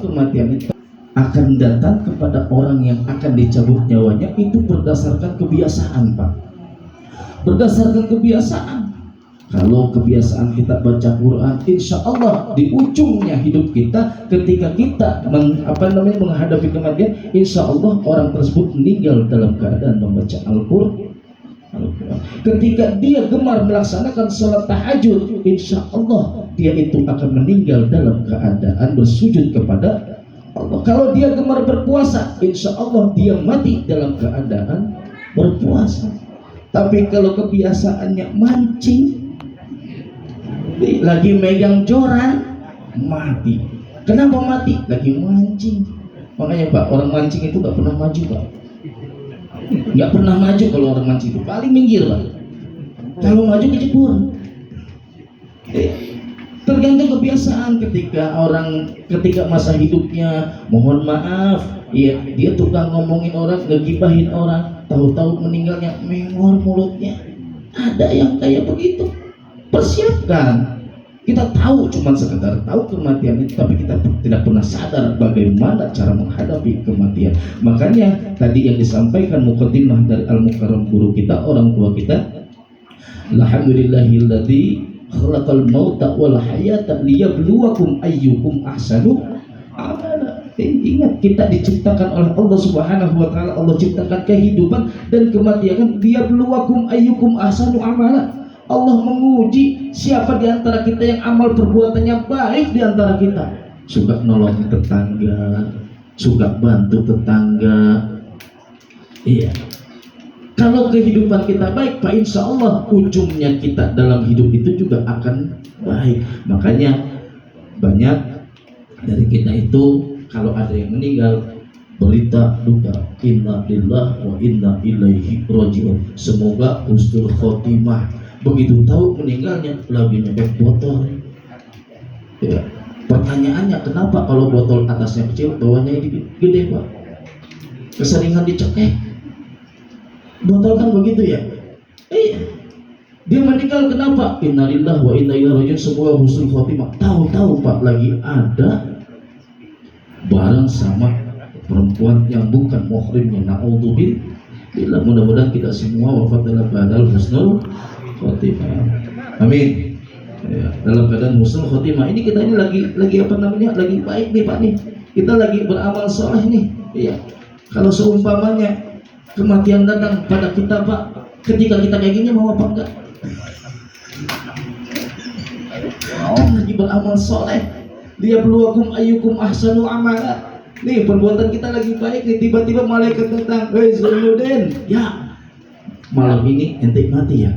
kematian itu akan datang kepada orang yang akan dicabut nyawanya itu berdasarkan kebiasaan, Pak. Berdasarkan kebiasaan. Kalau kebiasaan kita baca Quran, insya Allah di ujungnya hidup kita, ketika kita menghadapi kematian, insya Allah orang tersebut meninggal dalam keadaan membaca Al-Quran. Ketika dia gemar melaksanakan sholat tahajud, insya Allah dia itu akan meninggal dalam keadaan bersujud kepada Allah. Kalau dia gemar berpuasa, insya Allah dia mati dalam keadaan berpuasa. Tapi kalau kebiasaannya mancing, lagi megang joran, mati. Kenapa mati? Lagi mancing. Makanya Pak, orang mancing itu gak pernah maju, Pak. Gak pernah maju kalau orang mancing itu, paling minggir, Pak. Kalau maju kejebur. Tergantung kebiasaan. Ketika masa hidupnya, mohon maaf, ya, dia tukang ngomongin orang, ngegibahin orang, tahu-tahu meninggalnya mengor mulutnya. Ada yang kayak begitu. Persiapkan. Kita tahu cuma sekedar tahu kematian itu, tapi kita tidak pernah sadar bagaimana cara menghadapi kematian. Makanya tadi yang disampaikan muqaddimah dari Al-Mukarram guru kita, orang tua kita, alhamdulillahilladzi khalaqal mauta wal hayata liyabluwakum ayyukum ahsanu amala. Ingat, kita diciptakan oleh Allah Subhanahu wa taala. Allah ciptakan kehidupan dan kematian, liyabluwakum ayyukum ahsanu amala. Allah menguji siapa di antara kita yang amal perbuatannya baik di antara kita. Suka nolong tetangga, suka bantu tetangga. Iya. Kalau kehidupan kita baik, Pak, insya Allah ujungnya kita dalam hidup itu juga akan baik. Makanya banyak dari kita itu kalau ada yang meninggal, berita duka, inna lillahi wa inna ilaihi raji'un. Semoga husnul khotimah. Begitu tahu meninggalnya, lagi nyebek botol. Ya. Pertanyaannya, kenapa kalau botol atasnya kecil, bawahnya ini gede, Pak? Keseringan dicekek. Botol kan begitu ya. Dia meninggal kenapa? Innalillahi wa inna ilaihi raji'un. Semoga husnul khotimah. Tahu-tahu Pak, lagi ada bareng sama perempuan yang bukan muhrimnya. Na'udzubillah. Mudah-mudahan kita semua wafat dalam keadaan husnul khotimah. Amin. Ya, dalam keadaan husnul khotimah. Ini kita ini lagi apa namanya? Lagi baik nih, Pak nih. Kita lagi beramal soleh nih. Iya. Kalau seumpamanya kematian datang pada kita, Pak, ketika kita kayak gini mau apa enggak? Lagi beramal soleh. Liyabluwakum ayyukum ahsanu amala. Nih perbuatan kita lagi baik nih, tiba-tiba malaikat datang, "Hei Zainuddin, ya malam ini ente mati ya."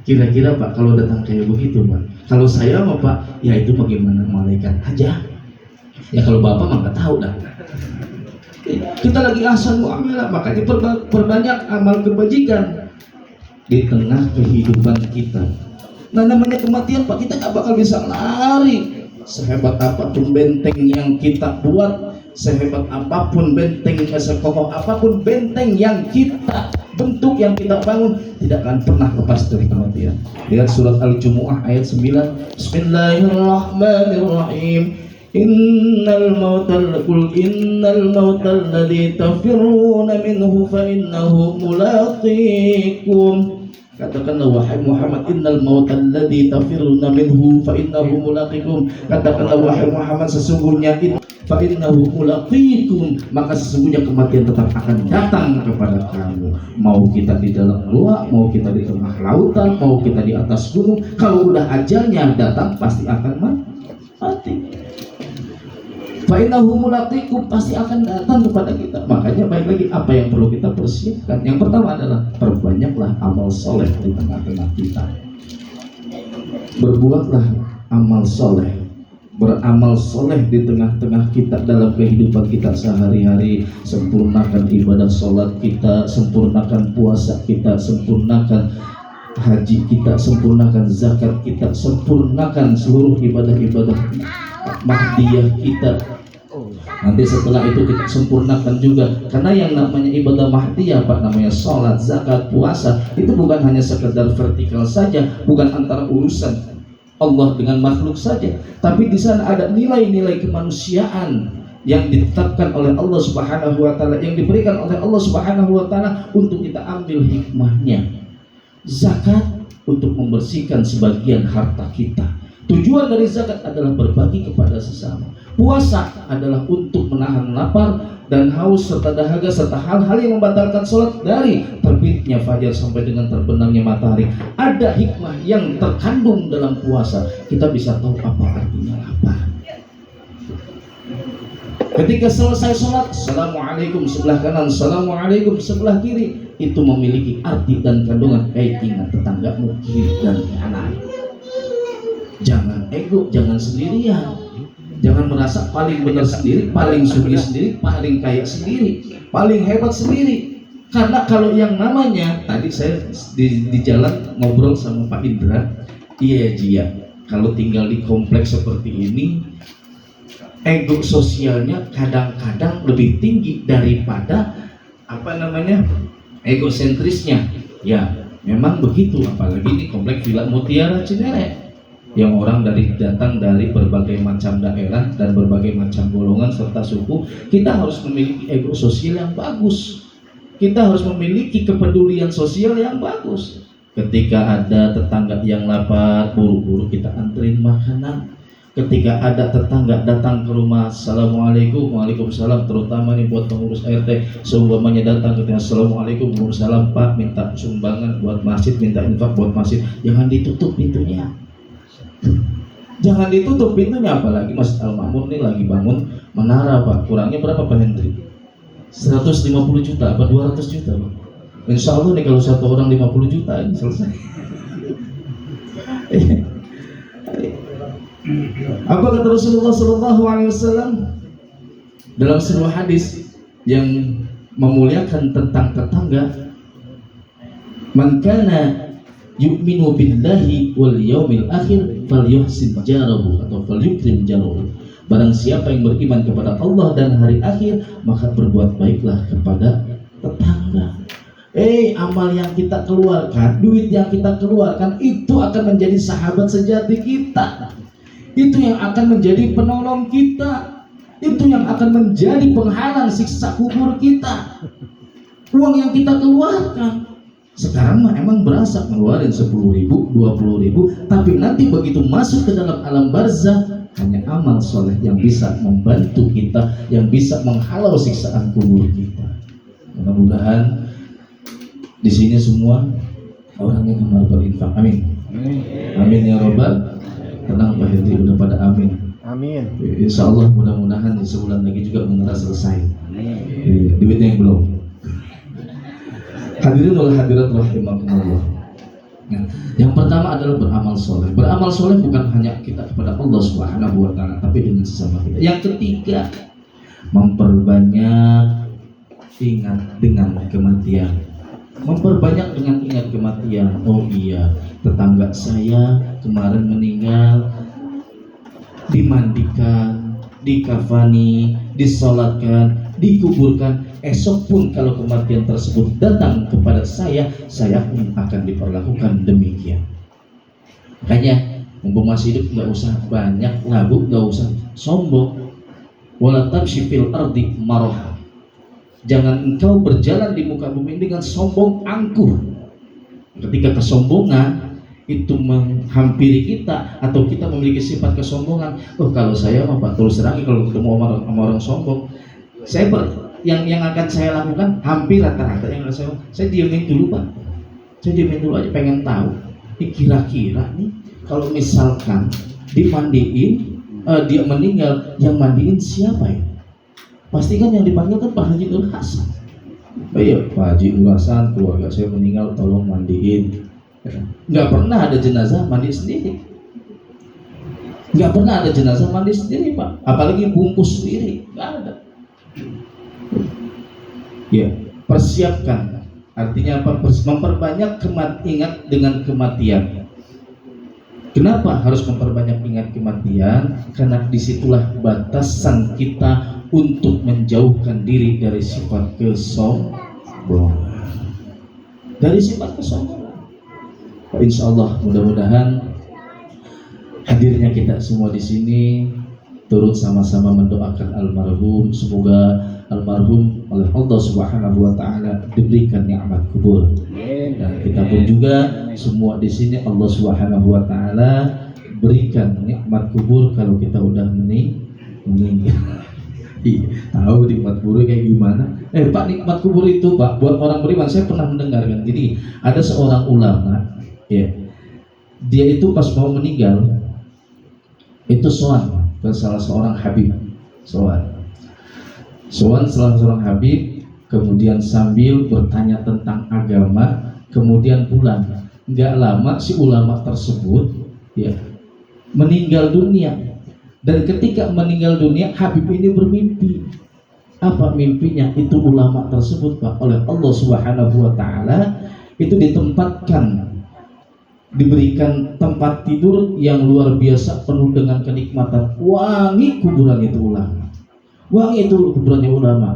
Kira-kira Pak kalau datang kayak begitu, Pak, kalau saya mah Pak, ya itu bagaimana malaikat aja. Ya kalau Bapak mah nggak tahu dah. Kita lagi ahsanu amala, makanya perbanyak amal kebajikan di tengah kehidupan kita. Nah namanya kematian Pak, kita nggak bakal bisa lari. Sehebat apapun benteng yang kita buat, sehebat apapun benteng, sekokoh apapun benteng yang kita bentuk, yang kita bangun, tidak akan pernah lepas dari kematian. Lihat surat Al-Jumu'ah ayat 9. Bismillahirrahmanirrahim. Innal mautal ladzi tafirruna minhu fa innahu mulaqikum. Katakanlah wahai Muhammad, innal mautal ladzi tafirruna minhu fa innahu mulaqikum. Katakanlah wahai Muhammad, sesungguhnya fa innahu mulaqikum, maka sesungguhnya kematian tetap akan datang kepada kamu. Mau kita di dalam gua, mau kita di tengah lautan, mau kita di atas gunung, kalau udah ajalnya datang pasti akan mati. Fa innahu mulaqikum, pasti akan datang kepada kita. Makanya baik lagi apa yang perlu kita persiapkan. Yang pertama adalah perbanyaklah amal soleh di tengah-tengah kita. Berbuatlah amal soleh, beramal soleh di tengah-tengah kita dalam kehidupan kita sehari-hari. Sempurnakan ibadah sholat kita, sempurnakan puasa kita, sempurnakan haji kita, sempurnakan zakat kita, sempurnakan seluruh ibadah-ibadah mahdiyah kita. Nanti setelah itu kita sempurnakan juga, karena yang namanya ibadah mahdiyah Pak, namanya sholat, zakat, puasa, itu bukan hanya sekedar vertikal saja, bukan antara urusan Allah dengan makhluk saja, tapi di sana ada nilai-nilai kemanusiaan yang ditetapkan oleh Allah Subhanahu wa taala, yang diberikan oleh Allah Subhanahu wa taala untuk kita ambil hikmahnya. Zakat untuk membersihkan sebagian harta kita. Tujuan dari zakat adalah berbagi kepada sesama. Puasa adalah untuk menahan lapar dan haus serta dahaga serta hal-hal yang membatalkan sholat dari terbitnya fajar sampai dengan terbenamnya matahari. Ada hikmah yang terkandung dalam puasa. Kita bisa tahu apa artinya lapar. Ketika selesai sholat, assalamualaikum sebelah kanan, assalamualaikum sebelah kiri, itu memiliki arti dan kandungan. Ingat tetanggamu kiri dan kanan. Jangan ego, jangan sendirian. Jangan merasa paling benar sendiri, paling sugih sendiri, paling kaya sendiri, paling hebat sendiri. Karena kalau yang namanya, tadi saya di jalan ngobrol sama Pak Indra, iya Jia, kalau tinggal di kompleks seperti ini, ego sosialnya kadang-kadang lebih tinggi daripada egosentrisnya. Ya, memang begitu, apalagi di kompleks Villa Mutiara Cinere, yang orang datang dari berbagai macam daerah dan berbagai macam golongan serta suku. Kita harus memiliki ego sosial yang bagus. Kita harus memiliki kepedulian sosial yang bagus. Ketika ada tetangga yang lapar, buru-buru kita anterin makanan. Ketika ada tetangga datang ke rumah, assalamualaikum, waalaikumsalam, terutama nih buat pengurus RT, seumpamanya datang ketika assalamualaikum, waalaikumsalam, Pak, minta sumbangan buat masjid, minta infak buat masjid, jangan ditutup pintunya. Jangan ditutup pintunya, apalagi Mas Al-Makmur ini lagi bangun menara, Pak. Kurangnya berapa Pak Hendri? 150 juta apa 200 juta, Pak? Insya Allah nih kalau satu orang 50 juta ini selesai. Apa kata Rasulullah SAW dalam sebuah hadis yang memuliakan tentang tetangga? Man kana yu'minu billahi wal yaumil akhir falyuhsin jarahu atau falyukrim jarahu. Barang siapa yang beriman kepada Allah dan hari akhir, maka berbuat baiklah kepada tetangga. Amal yang kita keluarkan, duit yang kita keluarkan, itu akan menjadi sahabat sejati kita. Itu yang akan menjadi penolong kita. Itu yang akan menjadi penghalang siksa kubur kita. Uang yang kita keluarkan sekarang mah emang berasa ngeluarin 10.000, 20.000, tapi nanti begitu masuk ke dalam alam barzah, hanya amal soleh yang bisa membantu kita, yang bisa menghalau siksaan kubur kita. Mudah-mudahan di sini semua orangnya gemar berinfak. Amin. Amin ya robbal. Tenang Pak Hendri, udah pada amin. Amin. Insya Allah mudah-mudahan di sebulan lagi juga mengenal selesai. Amin. Duitnya yang belum. Hadirin wal hadirat rahimakumullah. Yang pertama adalah beramal soleh. Beramal soleh bukan hanya kita kepada Allah Subhanahu wa taala, tapi dengan sesama kita. Yang ketiga, memperbanyak ingat dengan kematian. Memperbanyak dengan ingat kematian. Oh iya, tetangga saya kemarin meninggal, dimandikan, dikafani, disolatkan, dikuburkan. Esok pun kalau kematian tersebut datang kepada saya pun akan diperlakukan demikian. Makanya mumpung masih hidup nggak usah banyak lagu, nggak usah sombong. Wala tamshi fil ardi maraha. Jangan engkau berjalan di muka bumi dengan sombong angkuh. Ketika kesombongan itu menghampiri kita atau kita memiliki sifat kesombongan, kalau saya mah Pak terus terang kalau ketemu sama orang sombong, yang akan saya lakukan hampir rata-rata yang saya diamin dulu Pak. Saya diamin dulu aja, pengen tahu kira-kira nih kalau misalkan dimandiin, dia meninggal, yang mandiin siapa ya? Pastikan yang dipanggil kan Pak Haji Nur Hasan. Iya Pak Haji Nur Hasan, keluarga saya meninggal, tolong mandiin. Nggak pernah ada jenazah mandi sendiri. Nggak pernah ada jenazah mandi sendiri Pak, apalagi bungkus sendiri, nggak ada. Ya, persiapkan. Artinya apa? Memperbanyak ingat dengan kematian. Kenapa harus memperbanyak ingat kematian? Karena disitulah batasan kita untuk menjauhkan diri dari sifat kesombongan. Dari sifat kesombongan. Insya Allah mudah-mudahan hadirnya kita semua di sini turut sama-sama mendoakan almarhum, semoga almarhum oleh Allah Subhanahu wa taala diberikan nikmat kubur. Dan kita pun juga semua di sini Allah Subhanahu wa taala berikan nikmat kubur kalau kita udah meninggal. Tahu nikmat kubur kayak gimana? Pak, nikmat kubur itu Pak buat orang beriman, saya pernah mendengarkan. Jadi ada seorang ulama, ya, dia itu pas mau meninggal itu sowan ke salah seorang habib, sowan salah seorang habib, kemudian sambil bertanya tentang agama, kemudian pulang. Nggak lama si ulama tersebut, ya, meninggal dunia. Dan ketika meninggal dunia, habib ini bermimpi. Apa mimpinya? Itu ulama tersebut Pak oleh Allah Subhanahu wa taala itu ditempatkan, diberikan tempat tidur yang luar biasa penuh dengan kenikmatan. Wangi kuburan itu ulama, wangi itu kuburannya ulama.